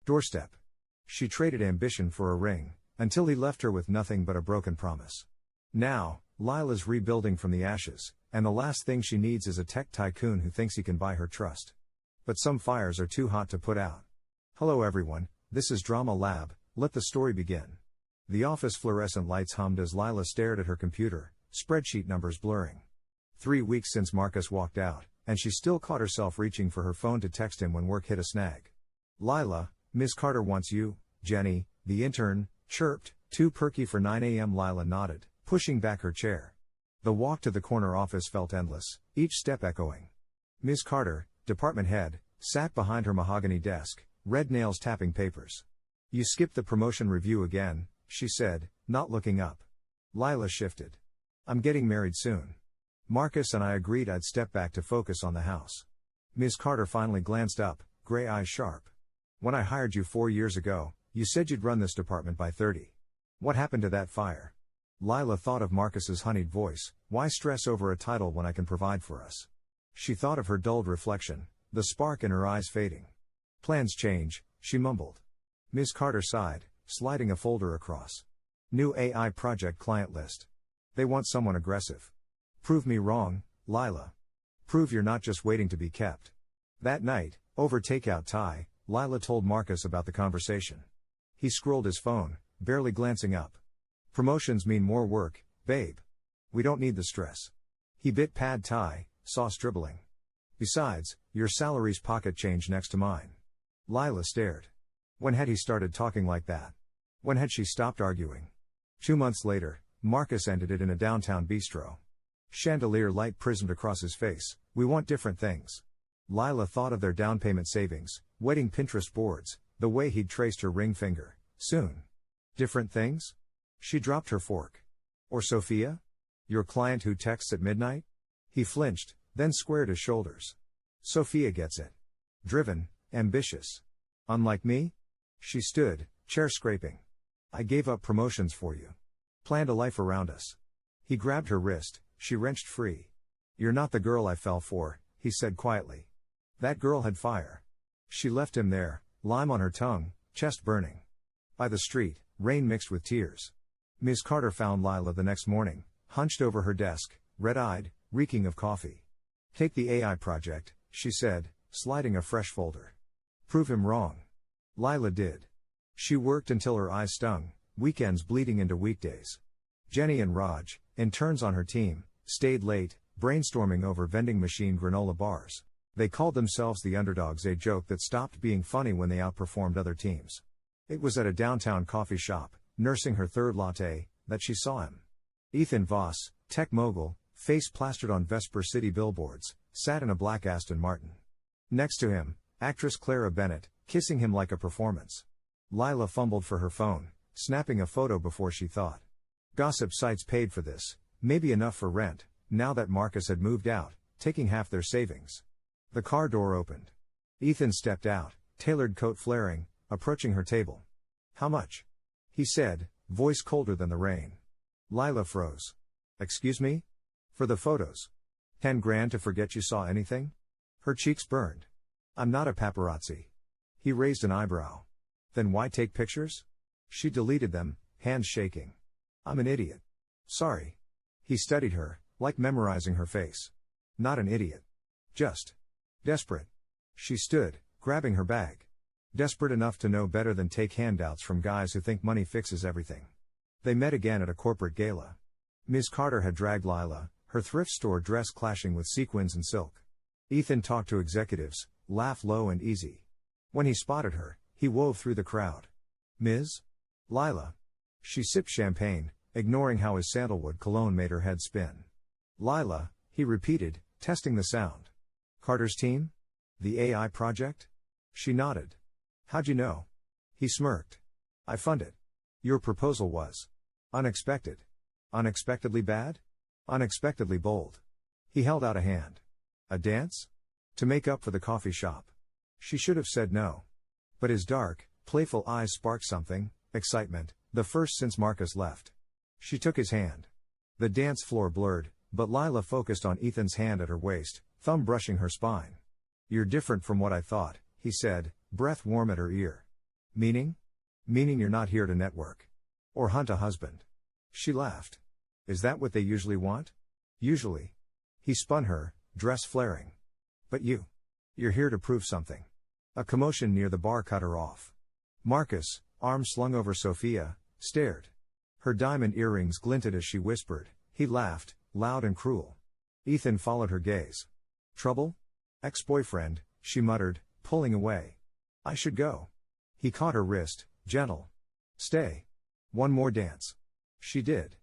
Doorstep. She traded ambition for a ring, until he left her with nothing but a broken promise. Now, Lila's rebuilding from the ashes, and the last thing she needs is a tech tycoon who thinks he can buy her trust. But some fires are too hot to put out. Hello everyone, this is Drama Lab, let the story begin. The office fluorescent lights hummed as Lila stared at her computer, spreadsheet numbers blurring. 3 weeks since Marcus walked out, and she still caught herself reaching for her phone to text him when work hit a snag. Lila, Ms. Carter wants you, Jenny, the intern, chirped, too perky for 9 a.m. Lila nodded, pushing back her chair. The walk to the corner office felt endless, each step echoing. Ms. Carter, department head, sat behind her mahogany desk, red nails tapping papers. You skipped the promotion review again, she said, not looking up. Lila shifted. I'm getting married soon. Marcus and I agreed I'd step back to focus on the house. Ms. Carter finally glanced up, gray eyes sharp. When I hired you 4 years ago, you said you'd run this department by 30. What happened to that fire? Lila thought of Marcus's honeyed voice, why stress over a title when I can provide for us? She thought of her dulled reflection, the spark in her eyes fading. Plans change, she mumbled. Ms. Carter sighed, sliding a folder across. New AI project client list. They want someone aggressive. Prove me wrong, Lila. Prove you're not just waiting to be kept. That night, over takeout Thai, Lila told Marcus about the conversation. He scrolled his phone, barely glancing up. Promotions mean more work, babe. We don't need the stress. He bit pad Thai, sauce dribbling. Besides, your salary's pocket change next to mine. Lila stared. When had he started talking like that? When had she stopped arguing? 2 months later, Marcus ended it in a downtown bistro. Chandelier light prismed across his face, we want different things. Lila thought of their down payment savings, wedding Pinterest boards, the way he'd traced her ring finger, soon. Different things? She dropped her fork. Or Sophia? Your client who texts at midnight? He flinched, then squared his shoulders. Sophia gets it. Driven, ambitious. Unlike me? She stood, chair scraping. I gave up promotions for you. Planned a life around us. He grabbed her wrist, she wrenched free. You're not the girl I fell for, he said quietly. That girl had fire. She left him there, lime on her tongue, chest burning. By the street, rain mixed with tears. Ms. Carter found Lila the next morning, hunched over her desk, red-eyed, reeking of coffee. Take the AI project, she said, sliding a fresh folder. Prove him wrong. Lila did. She worked until her eyes stung, weekends bleeding into weekdays. Jenny and Raj, interns on her team, stayed late, brainstorming over vending machine granola bars. They called themselves the underdogs, a joke that stopped being funny when they outperformed other teams. It was at a downtown coffee shop, nursing her third latte, that she saw him. Ethan Voss, tech mogul, face plastered on Vesper City billboards, sat in a black Aston Martin. Next to him, actress Clara Bennett, kissing him like a performance. Lila fumbled for her phone, snapping a photo before she thought. Gossip sites paid for this, maybe enough for rent, now that Marcus had moved out, taking half their savings. The car door opened. Ethan stepped out, tailored coat flaring, approaching her table. How much? He said, voice colder than the rain. Lila froze. Excuse me? For the photos. 10 grand to forget you saw anything? Her cheeks burned. I'm not a paparazzi. He raised an eyebrow. Then why take pictures? She deleted them, hands shaking. I'm an idiot. Sorry. He studied her, like memorizing her face. Not an idiot. Just desperate. She stood, grabbing her bag. Desperate enough to know better than take handouts from guys who think money fixes everything. They met again at a corporate gala. Ms. Carter had dragged Lila, her thrift store dress clashing with sequins and silk. Ethan talked to executives, laughed low and easy. When he spotted her, he wove through the crowd. Ms. Lila. She sipped champagne, ignoring how his sandalwood cologne made her head spin. Lila, he repeated, testing the sound. Carter's team? The AI project? She nodded. How'd you know? He smirked. I fund it. Your proposal was unexpected. Unexpectedly bad? Unexpectedly bold. He held out a hand. A dance? To make up for the coffee shop. She should have said no. But his dark, playful eyes sparked something, excitement, the first since Marcus left. She took his hand. The dance floor blurred, but Lila focused on Ethan's hand at her waist, thumb brushing her spine. You're different from what I thought, he said, breath warm at her ear. Meaning? Meaning you're not here to network. Or hunt a husband. She laughed. Is that what they usually want? Usually. He spun her, dress flaring. But you're here to prove something. A commotion near the bar cut her off. Marcus, arms slung over Sophia, stared. Her diamond earrings glinted as she whispered. He laughed, loud and cruel. Ethan followed her gaze. Trouble? Ex-boyfriend, she muttered, pulling away. I should go. He caught her wrist, gentle. Stay. One more dance. She did.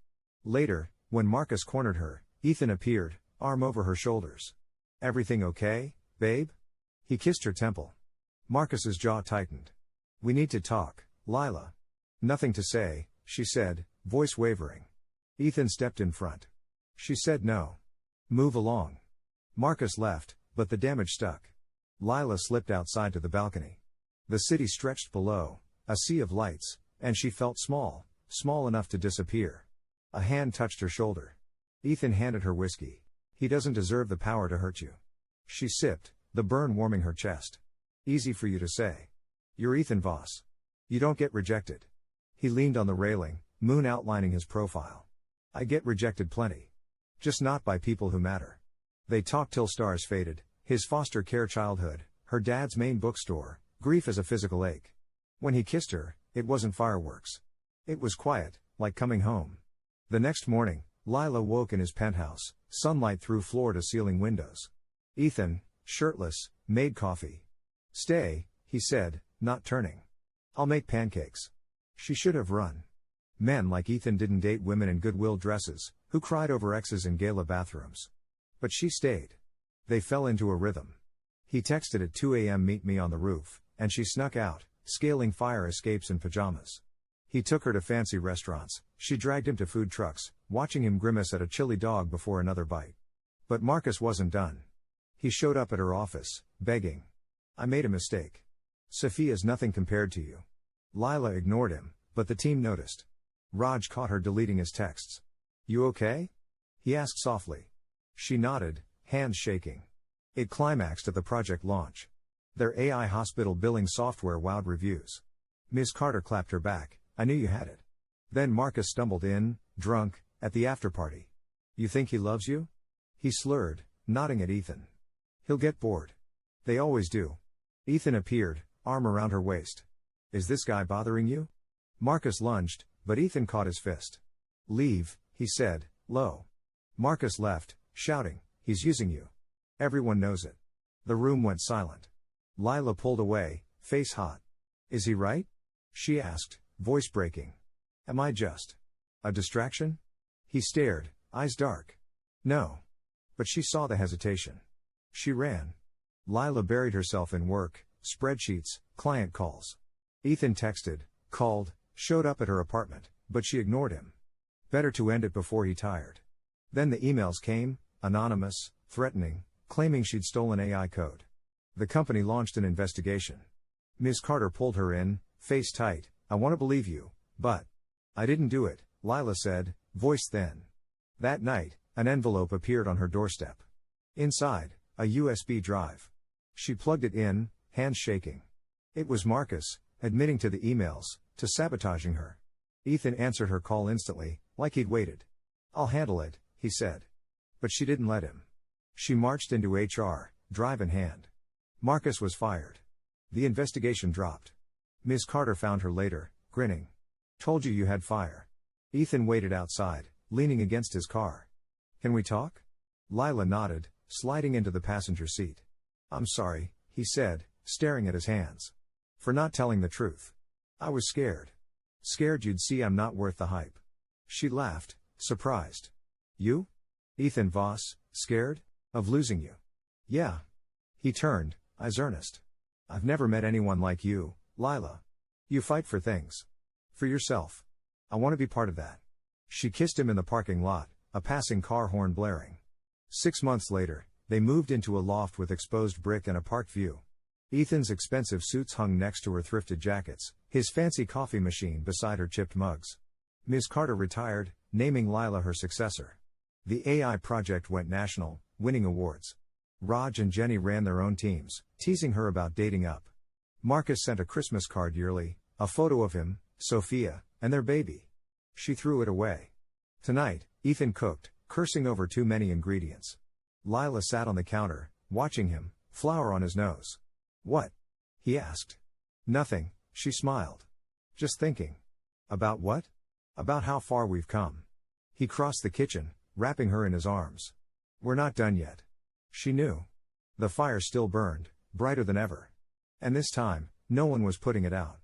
Later, when Marcus cornered her, Ethan appeared, arm over her shoulders. Everything okay, babe? He kissed her temple. Marcus's jaw tightened. We need to talk, Lila. Nothing to say, she said, voice wavering. Ethan stepped in front. She said no. Move along. Marcus left, but the damage stuck. Lila slipped outside to the balcony. The city stretched below, a sea of lights, and she felt small, small enough to disappear. A hand touched her shoulder. Ethan handed her whiskey. He doesn't deserve the power to hurt you. She sipped, the burn warming her chest. Easy for you to say. You're Ethan Voss. You don't get rejected. He leaned on the railing, moon outlining his profile. I get rejected plenty. Just not by people who matter. They talked till stars faded, his foster care childhood, her dad's main bookstore, grief as a physical ache. When he kissed her, it wasn't fireworks. It was quiet, like coming home. The next morning, Lila woke in his penthouse, sunlight through floor-to-ceiling windows. Ethan, shirtless, made coffee. Stay, he said, not turning. I'll make pancakes. She should have run. Men like Ethan didn't date women in Goodwill dresses, who cried over exes in gala bathrooms. But she stayed. They fell into a rhythm. He texted at 2 a.m. meet me on the roof, and she snuck out, scaling fire escapes in pajamas. He took her to fancy restaurants, she dragged him to food trucks, watching him grimace at a chili dog before another bite. But Marcus wasn't done. He showed up at her office, begging. I made a mistake. Sophia's nothing compared to you. Lila ignored him, but the team noticed. Raj caught her deleting his texts. You okay? He asked softly. She nodded, hands shaking. It climaxed at the project launch. Their AI hospital billing software wowed reviews. Ms. Carter clapped her back. I knew you had it. Then Marcus stumbled in, drunk, at the after-party. You think he loves you? He slurred, nodding at Ethan. He'll get bored. They always do. Ethan appeared, arm around her waist. Is this guy bothering you? Marcus lunged, but Ethan caught his fist. Leave, he said, low. Marcus left, shouting, he's using you. Everyone knows it. The room went silent. Lila pulled away, face hot. Is he right? She asked, voice breaking. Am I just a distraction? He stared, eyes dark. No. But she saw the hesitation. She ran. Lila buried herself in work, spreadsheets, client calls. Ethan texted, called, showed up at her apartment, but she ignored him. Better to end it before he tired. Then the emails came, anonymous, threatening, claiming she'd stolen AI code. The company launched an investigation. Ms. Carter pulled her in, face tight. I want to believe you, but I didn't do it, Lila said, voice thin. That night, an envelope appeared on her doorstep. Inside, a USB drive. She plugged it in, hands shaking. It was Marcus, admitting to the emails, to sabotaging her. Ethan answered her call instantly, like he'd waited. I'll handle it, he said. But she didn't let him. She marched into HR, drive in hand. Marcus was fired. The investigation dropped. Ms. Carter found her later, grinning. Told you you had fire. Ethan waited outside, leaning against his car. Can we talk? Lila nodded, sliding into the passenger seat. I'm sorry, he said, staring at his hands. For not telling the truth. I was scared. Scared you'd see I'm not worth the hype. She laughed, surprised. You? Ethan Voss, scared? Of losing you? Yeah. He turned, eyes earnest. I've never met anyone like you, Lila. You fight for things. For yourself. I want to be part of that. She kissed him in the parking lot, a passing car horn blaring. 6 months later, they moved into a loft with exposed brick and a park view. Ethan's expensive suits hung next to her thrifted jackets, his fancy coffee machine beside her chipped mugs. Ms. Carter retired, naming Lila her successor. The AI project went national, winning awards. Raj and Jenny ran their own teams, teasing her about dating up. Marcus sent a Christmas card yearly, a photo of him, Sophia, and their baby. She threw it away. Tonight, Ethan cooked, cursing over too many ingredients. Lila sat on the counter, watching him, flour on his nose. What? He asked. Nothing, she smiled. Just thinking. About what? About how far we've come. He crossed the kitchen, wrapping her in his arms. We're not done yet. She knew. The fire still burned, brighter than ever. And this time, no one was putting it out.